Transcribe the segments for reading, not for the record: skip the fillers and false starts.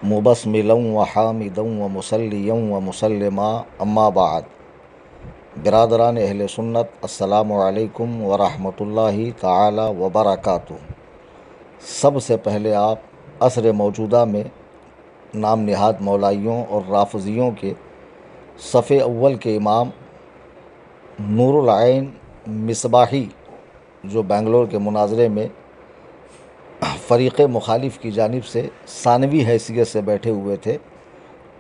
مبسملا وحامدا ومصلیا ومسلما اما بعد۔ برادران اہل سنت، السلام علیکم ورحمۃ اللہ تعالی وبرکاتہ۔ سب سے پہلے آپ عصر موجودہ میں نام نہاد مولائیوں اور رافضیوں کے صف اول کے امام نور العین مصباحی، جو بنگلور کے مناظرے میں فریق مخالف کی جانب سے ثانوی حیثیت سے بیٹھے ہوئے تھے،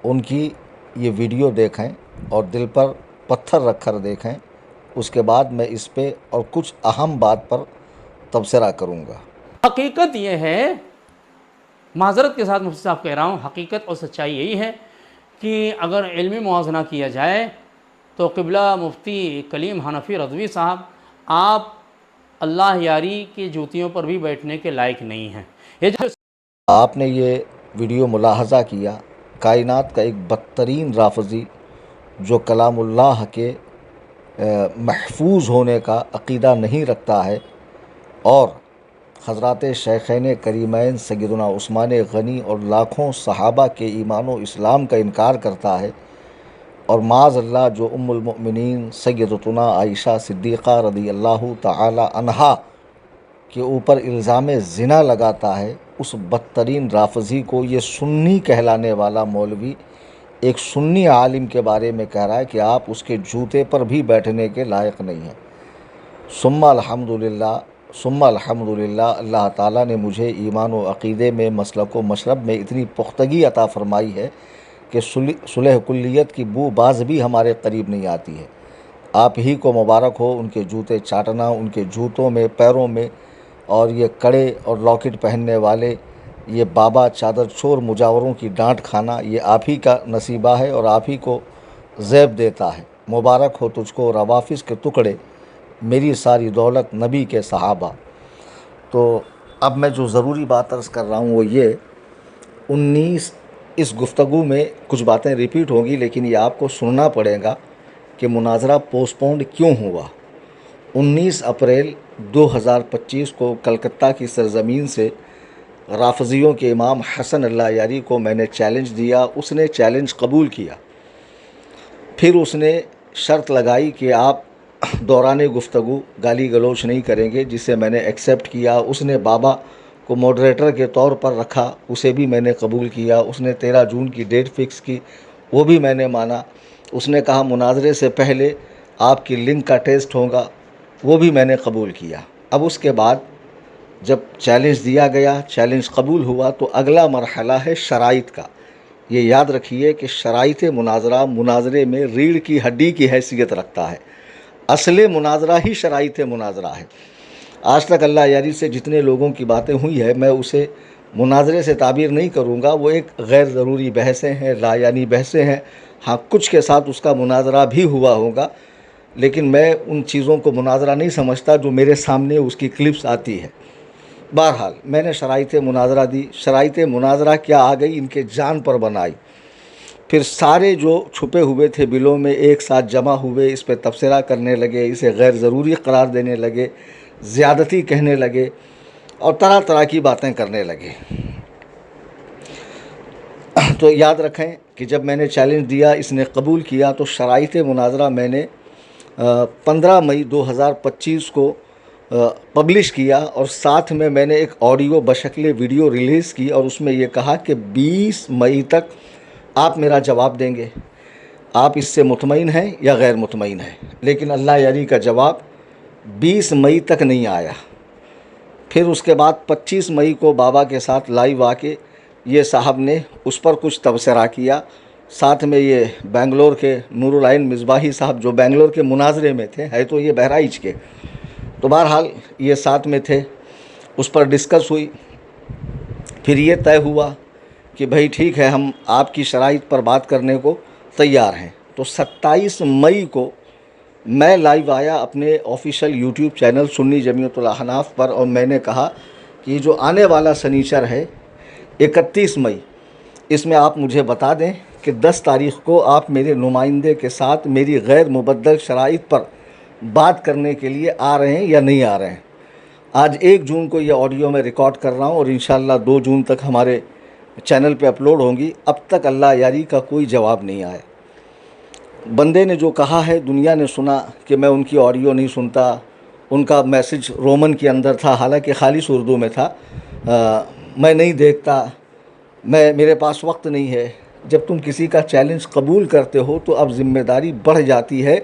ان کی یہ ویڈیو دیکھیں اور دل پر پتھر رکھ کر دیکھیں۔ اس کے بعد میں اس پہ اور کچھ اہم بات پر تبصرہ کروں گا۔ حقیقت یہ ہے، معذرت کے ساتھ مفتی صاحب کہہ رہا ہوں، حقیقت اور سچائی یہی ہے کہ اگر علمی موازنہ کیا جائے تو قبلہ مفتی کلیم حنفی رضوی صاحب آپ اللہ یاری کی جوتیوں پر بھی بیٹھنے کے لائق نہیں ہیں۔ یہ جو آپ نے یہ ویڈیو ملاحظہ کیا، کائنات کا ایک بدترین رافضی جو کلام اللہ کے محفوظ ہونے کا عقیدہ نہیں رکھتا ہے اور حضرات شیخین کریمین سیدنا عثمان غنی اور لاکھوں صحابہ کے ایمان و اسلام کا انکار کرتا ہے، اور معاذ اللہ جو ام المؤمنین سیدتنا عائشہ صدیقہ رضی اللہ تعالی عنہا کے اوپر الزام زنا لگاتا ہے، اس بدترین رافضی کو یہ سنی کہلانے والا مولوی ایک سنی عالم کے بارے میں کہہ رہا ہے کہ آپ اس کے جوتے پر بھی بیٹھنے کے لائق نہیں ہیں۔ ثم الحمدللہ، اللہ تعالیٰ نے مجھے ایمان و عقیدے میں، مسلک و مشرب میں اتنی پختگی عطا فرمائی ہے کہ صلح کلیت کی بو باز بھی ہمارے قریب نہیں آتی ہے۔ آپ ہی کو مبارک ہو ان کے جوتے چاٹنا، ان کے جوتوں میں، پیروں میں، اور یہ کڑے اور لاکٹ پہننے والے یہ بابا چادر چور مجاوروں کی ڈانٹ کھانا، یہ آپ ہی کا نصیبہ ہے اور آپ ہی کو زیب دیتا ہے۔ مبارک ہو تجھ کو روافظ کے ٹکڑے، میری ساری دولت نبی کے صحابہ۔ تو اب میں جو ضروری بات عرض کر رہا ہوں وہ یہ 19 اس گفتگو میں کچھ باتیں ریپیٹ ہوں گی، لیکن یہ آپ کو سننا پڑے گا کہ مناظرہ پوسٹ پونڈ کیوں ہوا۔ 19 اپریل 2025 کو کلکتہ کی سرزمین سے رافضیوں کے امام حسن اللہ یاری کو میں نے چیلنج دیا، اس نے چیلنج قبول کیا۔ پھر اس نے شرط لگائی کہ آپ دوران گفتگو گالی گلوچ نہیں کریں گے، جسے میں نے ایکسیپٹ کیا۔ اس نے بابا کو موڈریٹر کے طور پر رکھا، اسے بھی میں نے قبول کیا۔ اس نے 13 جون کی ڈیٹ فکس کی، وہ بھی میں نے مانا۔ اس نے کہا مناظرے سے پہلے آپ کی لنک کا ٹیسٹ ہوگا، وہ بھی میں نے قبول کیا۔ اب اس کے بعد جب چیلنج دیا گیا، چیلنج قبول ہوا، تو اگلا مرحلہ ہے شرائط کا۔ یہ یاد رکھیے کہ شرائط مناظرہ مناظرے میں ریڑھ کی ہڈی کی حیثیت رکھتا ہے۔ اصل مناظرہ ہی شرائط مناظرہ ہے۔ آج تک اللہ یاری سے جتنے لوگوں کی باتیں ہوئی ہے، میں اسے مناظرے سے تعبیر نہیں کروں گا، وہ ایک غیر ضروری بحثیں ہیں، لا یعنی بحثیں ہیں۔ ہاں، کچھ کے ساتھ اس کا مناظرہ بھی ہوا ہوگا، لیکن میں ان چیزوں کو مناظرہ نہیں سمجھتا جو میرے سامنے اس کی کلپس آتی ہے۔ بہرحال میں نے شرائط مناظرہ دی۔ شرائط مناظرہ کیا آ گئی، ان کے جان پر بنائی۔ پھر سارے جو چھپے ہوئے تھے بلوں میں ایک ساتھ جمع ہوئے، اس پہ تبصرہ کرنے لگے، اسے غیر ضروری قرار دینے لگے، زیادتی کہنے لگے اور طرح طرح کی باتیں کرنے لگے۔ تو یاد رکھیں کہ جب میں نے چیلنج دیا، اس نے قبول کیا، تو شرائط مناظرہ میں نے 15 مئی 2025 کو پبلش کیا، اور ساتھ میں نے ایک آڈیو بشکل ویڈیو ریلیز کی، اور اس میں یہ کہا کہ 20 مئی تک آپ میرا جواب دیں گے، آپ اس سے مطمئن ہیں یا غیر مطمئن ہیں۔ لیکن اللہ یاری کا جواب 20 مئی تک نہیں آیا۔ پھر اس کے بعد 25 مئی کو بابا کے ساتھ لائیو آ کے یہ صاحب نے اس پر کچھ تبصرہ کیا، ساتھ میں یہ بنگلور کے نور العین مصباحی صاحب جو بنگلور کے مناظرے میں تھے، ہے تو یہ بہرائچ کے، تو بہرحال یہ ساتھ میں تھے، اس پر ڈسکس ہوئی۔ پھر یہ طے ہوا کہ بھائی ٹھیک ہے، ہم آپ کی شرائط پر بات کرنے کو تیار ہیں۔ تو 27 مئی کو میں لائیو آیا اپنے آفیشیل یوٹیوب چینل سنی جمیعت الاحناف پر، اور میں نے کہا کہ یہ جو آنے والا سنیچر ہے 31 مئی، اس میں آپ مجھے بتا دیں کہ 10 تاریخ کو آپ میرے نمائندے کے ساتھ میری غیر مبدل شرائط پر بات کرنے کے لیے آ رہے ہیں یا نہیں آ رہے ہیں۔ آج 1 جون کو یہ آڈیو میں ریکارڈ کر رہا ہوں، اور انشاءاللہ 2 جون تک ہمارے چینل پہ اپلوڈ ہوں گی، اب تک اللہ یاری کا کوئی جواب نہیں آیا۔ بندے نے جو کہا ہے دنیا نے سنا کہ میں ان کی آڈیو نہیں سنتا، ان کا میسج رومن کے اندر تھا، حالانکہ خالص اردو میں تھا، میں نہیں دیکھتا، میرے پاس وقت نہیں ہے۔ جب تم کسی کا چیلنج قبول کرتے ہو تو اب ذمہ داری بڑھ جاتی ہے،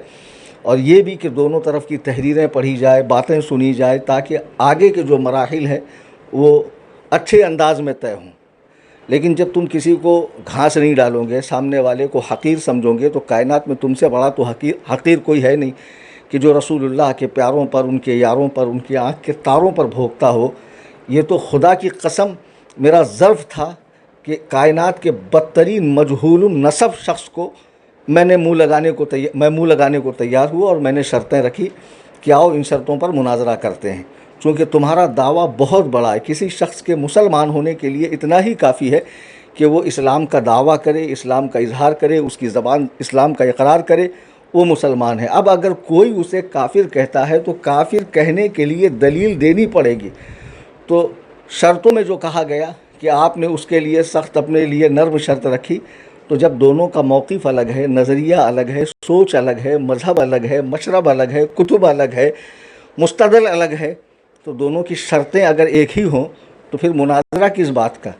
اور یہ بھی کہ دونوں طرف کی تحریریں پڑھی جائے، باتیں سنی جائے، تاکہ آگے کے جو مراحل ہیں وہ اچھے انداز میں طے ہوں۔ لیکن جب تم کسی کو گھاس نہیں ڈالو گے، سامنے والے کو حقیر سمجھو گے، تو کائنات میں تم سے بڑا تو حقیر کوئی ہے نہیں کہ جو رسول اللہ کے پیاروں پر، ان کے یاروں پر، ان کی آنکھ کے تاروں پر بھونکتا ہو۔ یہ تو خدا کی قسم میرا ظرف تھا کہ کائنات کے بدترین مجہول النسب شخص کو میں منہ لگانے کو تیار ہوا، اور میں نے شرطیں رکھی کہ آؤ ان شرطوں پر مناظرہ کرتے ہیں، چونکہ تمہارا دعویٰ بہت بڑا ہے۔ کسی شخص کے مسلمان ہونے کے لیے اتنا ہی کافی ہے کہ وہ اسلام کا دعویٰ کرے، اسلام کا اظہار کرے، اس کی زبان اسلام کا اقرار کرے، وہ مسلمان ہے۔ اب اگر کوئی اسے کافر کہتا ہے تو کافر کہنے کے لیے دلیل دینی پڑے گی۔ تو شرطوں میں جو کہا گیا کہ آپ نے اس کے لیے سخت، اپنے لیے نرم شرط رکھی، تو جب دونوں کا موقف الگ ہے، نظریہ الگ ہے، سوچ الگ ہے، مذہب الگ ہے، مشرب الگ ہے، کتب الگ ہے، مستدل الگ ہے، تو دونوں کی شرطیں اگر ایک ہی ہوں تو پھر مناظرہ کس بات کا؟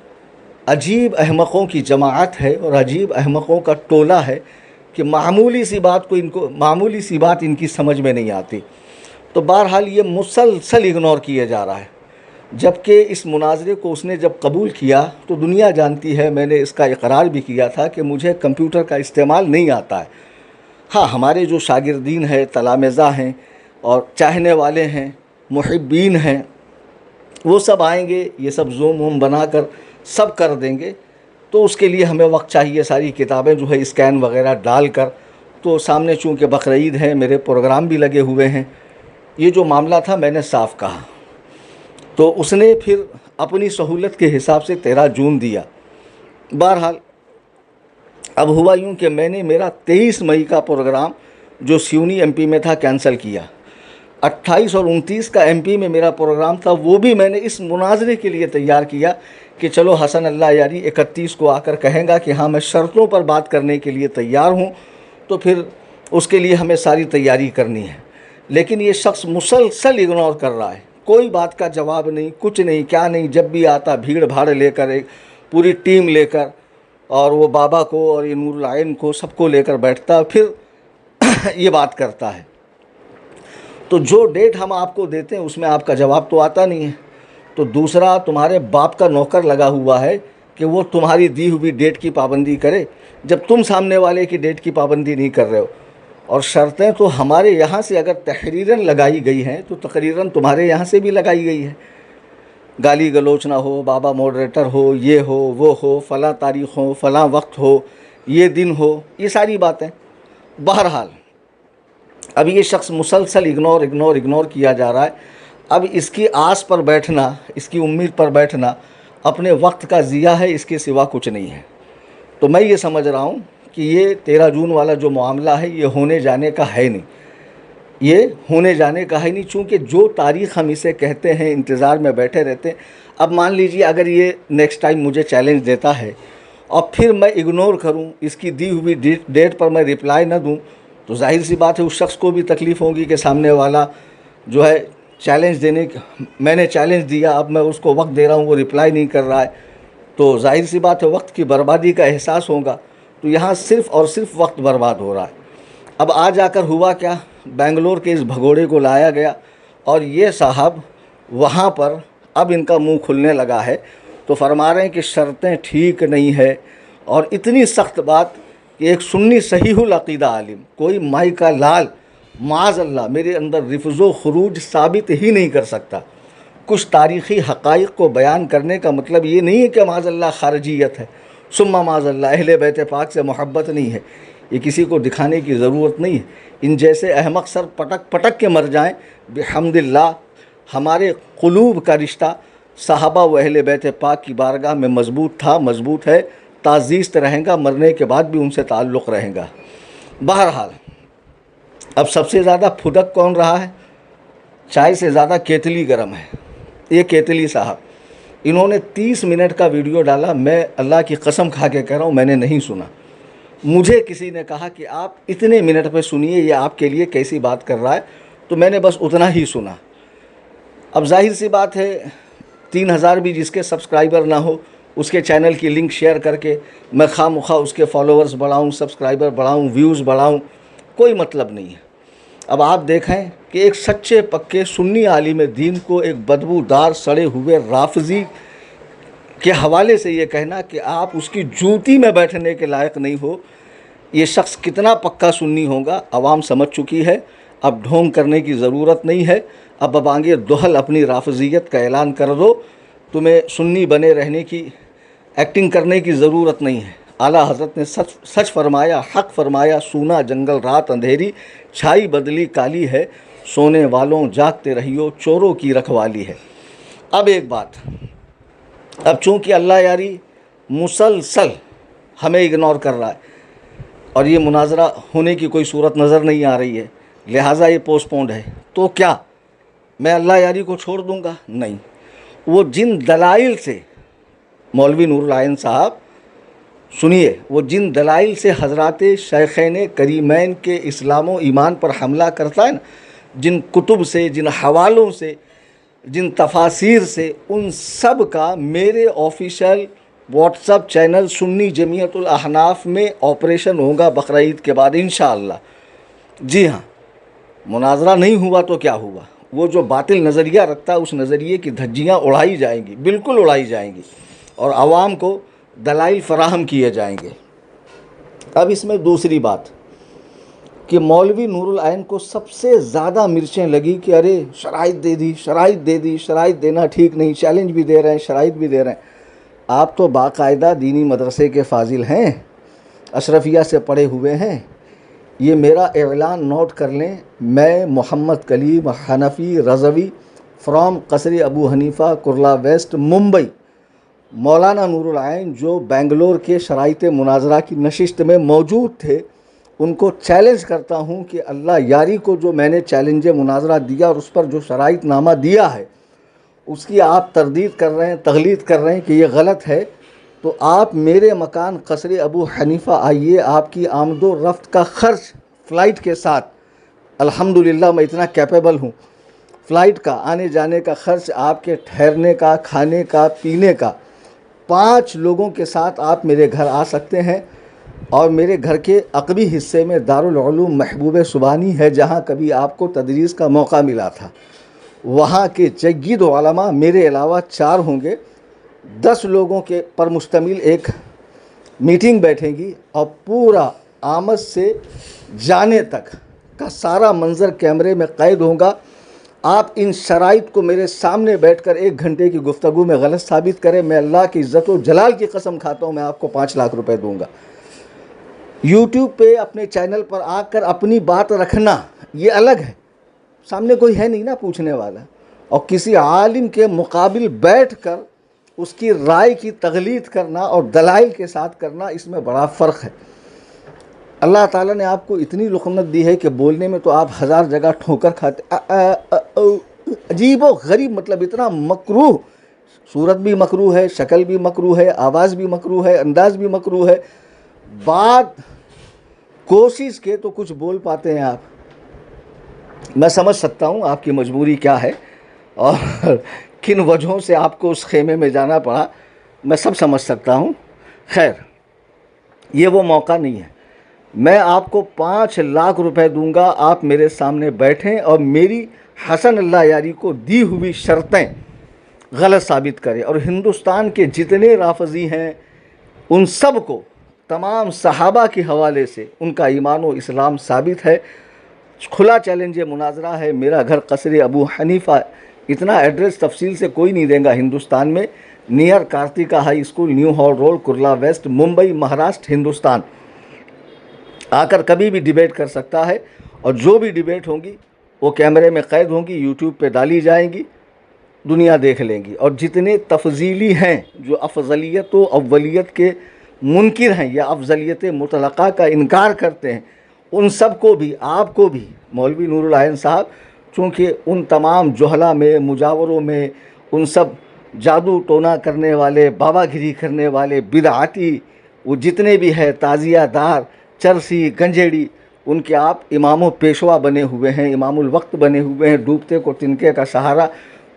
عجیب احمقوں کی جماعت ہے اور عجیب احمقوں کا ٹولہ ہے کہ معمولی سی بات ان کی سمجھ میں نہیں آتی۔ تو بہرحال یہ مسلسل اگنور کیا جا رہا ہے، جبکہ اس مناظرے کو اس نے جب قبول کیا تو دنیا جانتی ہے، میں نے اس کا اقرار بھی کیا تھا کہ مجھے کمپیوٹر کا استعمال نہیں آتا ہے۔ ہاں، ہمارے جو شاگردین ہیں، تلامذہ ہیں اور چاہنے والے ہیں، محبین ہیں، وہ سب آئیں گے، یہ سب زوم ووم بنا کر سب کر دیں گے، تو اس کے لیے ہمیں وقت چاہیے، ساری کتابیں جو ہے اسکین وغیرہ ڈال کر۔ تو سامنے چونکہ بقرعید ہے، میرے پروگرام بھی لگے ہوئے ہیں، یہ جو معاملہ تھا میں نے صاف کہا۔ تو اس نے پھر اپنی سہولت کے حساب سے 13 جون دیا۔ بہرحال اب ہوا یوں کہ میں نے میرا 23 مئی کا پروگرام جو سیونی ایم پی میں تھا کینسل کیا۔ 28 اور 29 کا ایم پی میں میرا پروگرام تھا، وہ بھی میں نے اس مناظرے کے لیے تیار کیا کہ چلو حسن اللہ یاری 31 کو آ کر کہیں گا کہ ہاں میں شرطوں پر بات کرنے کے لیے تیار ہوں، تو پھر اس کے لیے ہمیں ساری تیاری کرنی ہے۔ لیکن یہ شخص مسلسل اگنور کر رہا ہے، کوئی بات کا جواب نہیں، کچھ نہیں، کیا نہیں، جب بھی آتا بھیڑ بھاڑ لے کر، ایک پوری ٹیم لے کر، اور وہ بابا کو اور یہ نور العین کو سب کو لے کر بیٹھتا، پھر یہ بات کرتا ہے۔ تو جو ڈیٹ ہم آپ کو دیتے ہیں اس میں آپ کا جواب تو آتا نہیں ہے۔ تو دوسرا تمہارے باپ کا نوکر لگا ہوا ہے کہ وہ تمہاری دی ہوئی ڈیٹ کی پابندی کرے، جب تم سامنے والے کی ڈیٹ کی پابندی نہیں کر رہے ہو۔ اور شرطیں تو ہمارے یہاں سے اگر تحریراً لگائی گئی ہیں تو تقریراً تمہارے یہاں سے بھی لگائی گئی ہے۔ گالی گلوچ نہ ہو، بابا ماڈریٹر ہو، یہ ہو، وہ ہو، فلاں تاریخ ہو، فلاں وقت ہو، یہ دن ہو، یہ ساری باتیں۔ بہرحال اب یہ شخص مسلسل اگنور کیا جا رہا ہے۔ اب اس کی آس پر بیٹھنا، اس کی امید پر بیٹھنا اپنے وقت کا ضیاع ہے، اس کے سوا کچھ نہیں ہے۔ تو میں یہ سمجھ رہا ہوں کہ یہ 13 جون والا جو معاملہ ہے یہ ہونے جانے کا ہے نہیں، چونکہ جو تاریخ ہم اسے کہتے ہیں انتظار میں بیٹھے رہتے ہیں۔ اب مان لیجئے اگر یہ نیکسٹ ٹائم مجھے چیلنج دیتا ہے اور پھر میں اگنور کروں، اس کی دی ہوئی ڈیٹ پر میں رپلائی نہ دوں، تو ظاہر سی بات ہے اس شخص کو بھی تکلیف ہوگی کہ سامنے والا جو ہے میں نے چیلنج دیا، اب میں اس کو وقت دے رہا ہوں، وہ رپلائی نہیں کر رہا ہے، تو ظاہر سی بات ہے وقت کی بربادی کا احساس ہوگا۔ تو یہاں صرف اور صرف وقت برباد ہو رہا ہے۔ اب آ جا کر ہوا کیا، بنگلور کے اس بھگوڑے کو لایا گیا، اور یہ صاحب وہاں پر اب ان کا منہ کھلنے لگا ہے، تو فرما رہے ہیں کہ شرطیں ٹھیک نہیں ہے، اور اتنی سخت بات کہ ایک سنی صحیح العقیدہ عالم، کوئی مائی کا لال، معاذ اللہ میرے اندر رفض و خروج ثابت ہی نہیں کر سکتا۔ کچھ تاریخی حقائق کو بیان کرنے کا مطلب یہ نہیں ہے کہ معاذ اللہ خارجیت ہے، ثم معاذ اللہ اہل بیت پاک سے محبت نہیں ہے، یہ کسی کو دکھانے کی ضرورت نہیں ہے۔ ان جیسے احمق سر پٹک کے مر جائیں، بحمد اللہ ہمارے قلوب کا رشتہ صحابہ و اہل بیت پاک کی بارگاہ میں مضبوط ہے، تعزیز رہیں گا، مرنے کے بعد بھی ان سے تعلق رہیں گا۔ بہرحال اب سب سے زیادہ پھدک کون رہا ہے؟ چائے سے زیادہ کیتلی گرم ہے، یہ کیتلی صاحب انہوں نے 30 منٹ کا ویڈیو ڈالا. میں اللہ کی قسم کھا کے کہہ رہا ہوں میں نے نہیں سنا. مجھے کسی نے کہا کہ آپ اتنے منٹ پہ سنیے, یہ آپ کے لیے کیسی بات کر رہا ہے, تو میں نے بس اتنا ہی سنا. اب ظاہر سی بات ہے 3000 بھی جس کے سبسکرائبر نہ ہو, اس کے چینل کی لنک شیئر کر کے میں خواہ مخواہ اس کے فالوورز بڑھاؤں, سبسکرائبر بڑھاؤں, ویوز بڑھاؤں, کوئی مطلب نہیں ہے. اب آپ دیکھیں کہ ایک سچے پکے سنی عالم دین کو ایک بدبودار سڑے ہوئے رافضی کے حوالے سے یہ کہنا کہ آپ اس کی جوتی میں بیٹھنے کے لائق نہیں ہو, یہ شخص کتنا پکا سنی ہوگا عوام سمجھ چکی ہے. اب ڈھونگ کرنے کی ضرورت نہیں ہے. اب بانگے دہل اپنی رافضیت کا اعلان کر دو. تمہیں سنی بنے رہنے کی ایکٹنگ کرنے کی ضرورت نہیں ہے. اعلیٰ حضرت نے سچ فرمایا, حق فرمایا, سونا جنگل رات اندھیری, چھائی بدلی کالی ہے, سونے والوں جاگتے رہیو, چوروں کی رکھوالی ہے. اب ایک بات, اب چونکہ اللہ یاری مسلسل ہمیں اگنور کر رہا ہے اور یہ مناظرہ ہونے کی کوئی صورت نظر نہیں آ رہی ہے, لہٰذا یہ پوسٹ پونڈ ہے, تو کیا میں اللہ یاری کو چھوڑ دوں گا؟ نہیں. وہ جن دلائل سے مولوی نور العین صاحب سنیے, وہ جن دلائل سے حضرات شیخین کریمین کے اسلام و ایمان پر حملہ کرتا ہے نا, جن کتب سے, جن حوالوں سے, جن تفاسیر سے, ان سب کا میرے آفیشیل واٹس اپ چینل سنی جمعیت الاحناف میں آپریشن ہوگا بقرعید کے بعد انشاءاللہ. جی ہاں, مناظرہ نہیں ہوا تو کیا ہوا, وہ جو باطل نظریہ رکھتا ہے اس نظریے کی دھجیاں اڑائی جائیں گی, بالکل اڑائی جائیں گی, اور عوام کو دلائل فراہم کیے جائیں گے. اب اس میں دوسری بات کہ مولوی نور العین کو سب سے زیادہ مرچیں لگی کہ ارے شرائط دے دی, شرائط دے دی, شرائط دینا ٹھیک نہیں, چیلنج بھی دے رہے ہیں, شرائط بھی دے رہے ہیں. آپ تو باقاعدہ دینی مدرسے کے فاضل ہیں, اشرفیہ سے پڑھے ہوئے ہیں. یہ میرا اعلان نوٹ کر لیں, میں محمد کلیم حنفی رضوی فرام قصر ابو حنیفہ کرلا ویسٹ ممبئی, مولانا نور العین جو بنگلور کے شرائط مناظرہ کی نشست میں موجود تھے, ان کو چیلنج کرتا ہوں کہ اللہ یاری کو جو میں نے چیلنج مناظرہ دیا اور اس پر جو شرائط نامہ دیا ہے اس کی آپ تردید کر رہے ہیں, تغلید کر رہے ہیں کہ یہ غلط ہے, تو آپ میرے مکان قصر ابو حنیفہ آئیے, آپ کی آمد و رفت کا خرچ فلائٹ کے ساتھ, الحمدللہ میں اتنا کیپیبل ہوں, فلائٹ کا آنے جانے کا خرچ, آپ کے ٹھہرنے کا, کھانے کا, پینے کا, 5 لوگوں کے ساتھ آپ میرے گھر آ سکتے ہیں. اور میرے گھر کے عقبی حصے میں دارالعلوم محبوب سبحانی ہے, جہاں کبھی آپ کو تدریس کا موقع ملا تھا. وہاں کے جید علماء میرے علاوہ 4 ہوں گے, 10 لوگوں کے پر مشتمل ایک میٹنگ بیٹھیں گی, اور پورا آمد سے جانے تک کا سارا منظر کیمرے میں قید ہوگا. آپ ان شرائط کو میرے سامنے بیٹھ کر 1 گھنٹے کی گفتگو میں غلط ثابت کریں, میں اللہ کی عزت و جلال کی قسم کھاتا ہوں, میں آپ کو 5 لاکھ روپے دوں گا. یوٹیوب پہ اپنے چینل پر آ کر اپنی بات رکھنا یہ الگ ہے, سامنے کوئی ہے نہیں نا پوچھنے والا, اور کسی عالم کے مقابل بیٹھ کر اس کی رائے کی تغلید کرنا اور دلائل کے ساتھ کرنا, اس میں بڑا فرق ہے. اللہ تعالیٰ نے آپ کو اتنی لقمت دی ہے کہ بولنے میں تو آپ 1000 جگہ ٹھوکر کھاتے, عجیب و غریب, مطلب اتنا مکروہ, صورت بھی مکروہ ہے, شکل بھی مکروہ ہے, آواز بھی مکروہ ہے, انداز بھی مکروہ ہے. بات کوشش کے تو کچھ بول پاتے ہیں آپ. میں سمجھ سکتا ہوں آپ کی مجبوری کیا ہے اور کن وجہوں سے آپ کو اس خیمے میں جانا پڑا, میں سب سمجھ سکتا ہوں. خیر, یہ وہ موقع نہیں ہے. میں آپ کو 5 لاکھ روپے دوں گا, آپ میرے سامنے بیٹھیں اور میری حسن اللہ یاری کو دی ہوئی شرطیں غلط ثابت کریں, اور ہندوستان کے جتنے رافضی ہیں ان سب کو تمام صحابہ کے حوالے سے ان کا ایمان و اسلام ثابت ہے. کھلا چیلنج مناظرہ ہے, میرا گھر قصر ابو حنیفہ, اتنا ایڈریس تفصیل سے کوئی نہیں دے گا ہندوستان میں, near Kartika high school, new hall road, Kurla west, Mumbai, Maharashtra, Hindustan. آ کر کبھی بھی ڈیبیٹ کر سکتا ہے, اور جو بھی ڈیبیٹ ہوں گی وہ کیمرے میں قید ہوں گی, یوٹیوب پہ ڈالی جائیں گی, دنیا دیکھ لیں گی. اور جتنے تفضیلی ہیں جو افضلیت و اولیت کے منکر ہیں یا افضلیت مطلقہ کا انکار کرتے ہیں, ان سب کو بھی, آپ کو بھی, مولوی نور العین صاحب چونکہ ان تمام جہلا میں, مجاوروں میں, ان سب جادو ٹونا کرنے والے، بابا گیری کرنے والے، بدعاتی وہ جتنے بھی ہیں، تعزیہ دار، چرسی، گنجیڑی، ان کے آپ امام و پیشوا بنے ہوئے ہیں، امام الوقت بنے ہوئے ہیں، ڈوبتے کو تنکے کا سہارا۔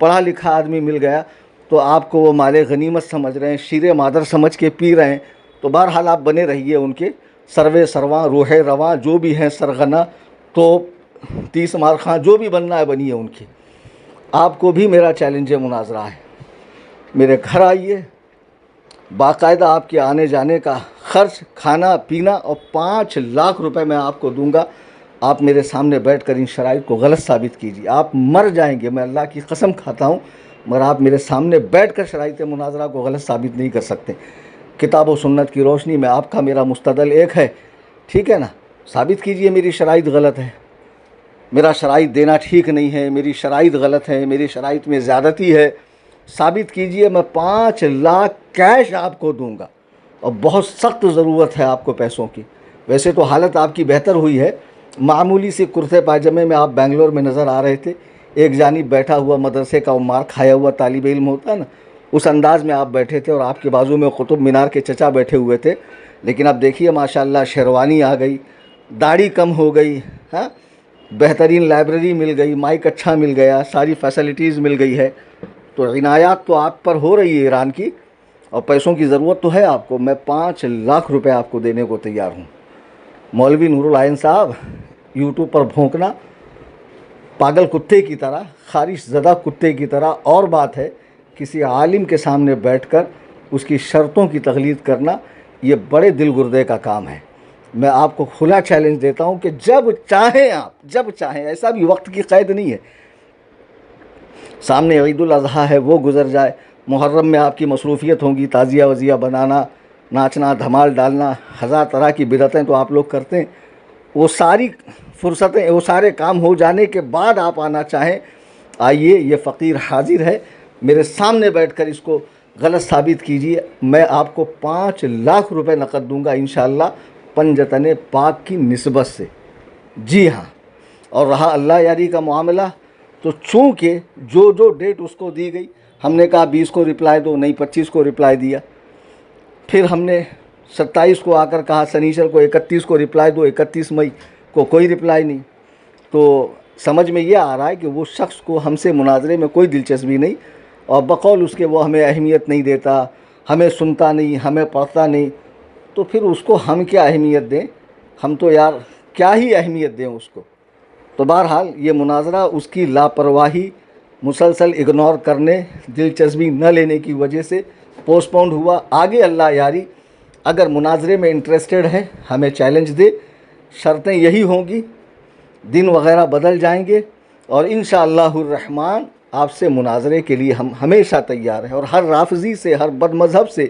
پڑھا لکھا آدمی مل گیا تو آپ کو وہ مال غنیمت سمجھ رہے ہیں، شیر مادر سمجھ کے پی رہے ہیں۔ تو بہرحال آپ بنے رہیے ان کے سروے سرواں، روح رواں جو بھی ہیں، سرغنہ تو 30 مارخاں جو بھی بننا ہے بنیے ان کے۔ آپ کو بھی میرا چیلنج مناظرہ ہے، میرے گھر آئیے، باقاعدہ آپ کے آنے جانے کا خرچ، کھانا پینا، اور 5 لاکھ روپے میں آپ کو دوں گا۔ آپ میرے سامنے بیٹھ کر ان شرائط کو غلط ثابت کیجیے۔ آپ مر جائیں گے، میں اللہ کی قسم کھاتا ہوں، مگر آپ میرے سامنے بیٹھ کر شرائط مناظرہ کو غلط ثابت نہیں کر سکتے۔ کتاب و سنت کی روشنی میں آپ کا میرا مستدل ایک ہے، ٹھیک ہے نا؟ ثابت کیجیے میری شرائط غلط ہے، میرا شرائط دینا ٹھیک نہیں ہے، میری شرائط غلط ہے، میری شرائط میں زیادتی ہے، ثابت کیجیے۔ میں 5 لاکھ کیش آپ کو دوں گا، اور بہت سخت ضرورت ہے آپ کو پیسوں کی۔ ویسے تو حالت آپ کی بہتر ہوئی ہے، معمولی سے کرتے پاجامے میں آپ بنگلور میں نظر آ رہے تھے، ایک جانب بیٹھا ہوا مدرسے کا مار کھایا ہوا طالب علم ہوتا ہے نا، اس انداز میں آپ بیٹھے تھے، اور آپ کے بازو میں قطب مینار کے چچا بیٹھے ہوئے تھے۔ لیکن اب دیکھیے ماشاءاللہ شیروانی آ گئی، داڑھی کم ہو گئی، ہاں، بہترین لائبریری مل گئی، مائک اچھا مل گیا، ساری فیسلٹیز مل گئی ہے۔ تو عنایات تو آپ پر ہو رہی ہے ایران کی، اور پیسوں کی ضرورت تو ہے آپ کو۔ میں 5 لاکھ روپے آپ کو دینے کو تیار ہوں۔ مولوی نور العین صاحب یوٹیوب پر بھونکنا پاگل کتے کی طرح، خارش زدہ کتے کی طرح، اور بات ہے کسی عالم کے سامنے بیٹھ کر اس کی شرطوں کی تقلید کرنا، یہ بڑے دل گردے کا کام ہے۔ میں آپ کو کھلا چیلنج دیتا ہوں کہ جب چاہیں آپ، جب چاہیں، ایسا بھی وقت کی قید نہیں ہے۔ سامنے عید الاضحیٰ ہے، وہ گزر جائے، محرم میں آپ کی مصروفیت ہوگی، تعزیہ وزیہ بنانا، ناچنا، دھمال ڈالنا، ہزار طرح کی بدعتیں تو آپ لوگ کرتے ہیں۔ وہ ساری فرصتیں، وہ سارے کام ہو جانے کے بعد آپ آنا چاہیں، آئیے، یہ فقیر حاضر ہے، میرے سامنے بیٹھ کر اس کو غلط ثابت کیجیے۔ میں آپ کو 5 لاکھ روپے نقد دوں گا انشاءاللہ، پنجتن پاک کی نسبت سے۔ جی ہاں، اور رہا اللہ یاری کا معاملہ، تو چونکہ جو ڈیٹ اس کو دی گئی، ہم نے کہا 20 کو رپلائی دو، نہیں 25 کو رپلائی دیا۔ پھر ہم نے 27 کو آ کر کہا سنیچر کو 31 کو رپلائی دو، 31 مئی کو کوئی رپلائی نہیں۔ تو سمجھ میں یہ آ رہا ہے کہ وہ شخص کو ہم سے مناظرے میں کوئی دلچسپی نہیں، اور بقول اس کے وہ ہمیں اہمیت نہیں دیتا، ہمیں سنتا نہیں، ہمیں پڑھتا نہیں۔ تو پھر اس کو ہم کیا اہمیت دیں؟ ہم تو یار کیا ہی اہمیت دیں اس کو۔ تو بہرحال یہ مناظرہ اس کی لاپرواہی، مسلسل اگنور کرنے، دلچسپی نہ لینے کی وجہ سے پوسٹ پونڈ ہوا۔ آگے اللہ یاری، اگر مناظرے میں انٹرسٹڈ ہے ہمیں چیلنج دے، شرطیں یہی ہوں گی، دن وغیرہ بدل جائیں گے، اور انشاءاللہ الرحمن آپ سے مناظرے کے لیے ہم ہمیشہ تیار ہیں، اور ہر رافضی سے، ہر بد مذہب سے،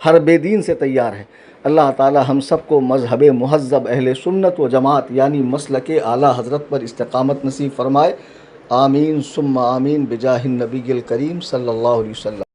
ہر بے دین سے تیار ہے۔ اللہ تعالی ہم سب کو مذہب مہذب اہل سنت و جماعت یعنی مسلک اعلیٰ حضرت پر استقامت نصیب فرمائے۔ آمین ثم آمین بجاہ النبی الکریم صلی اللہ علیہ وسلم۔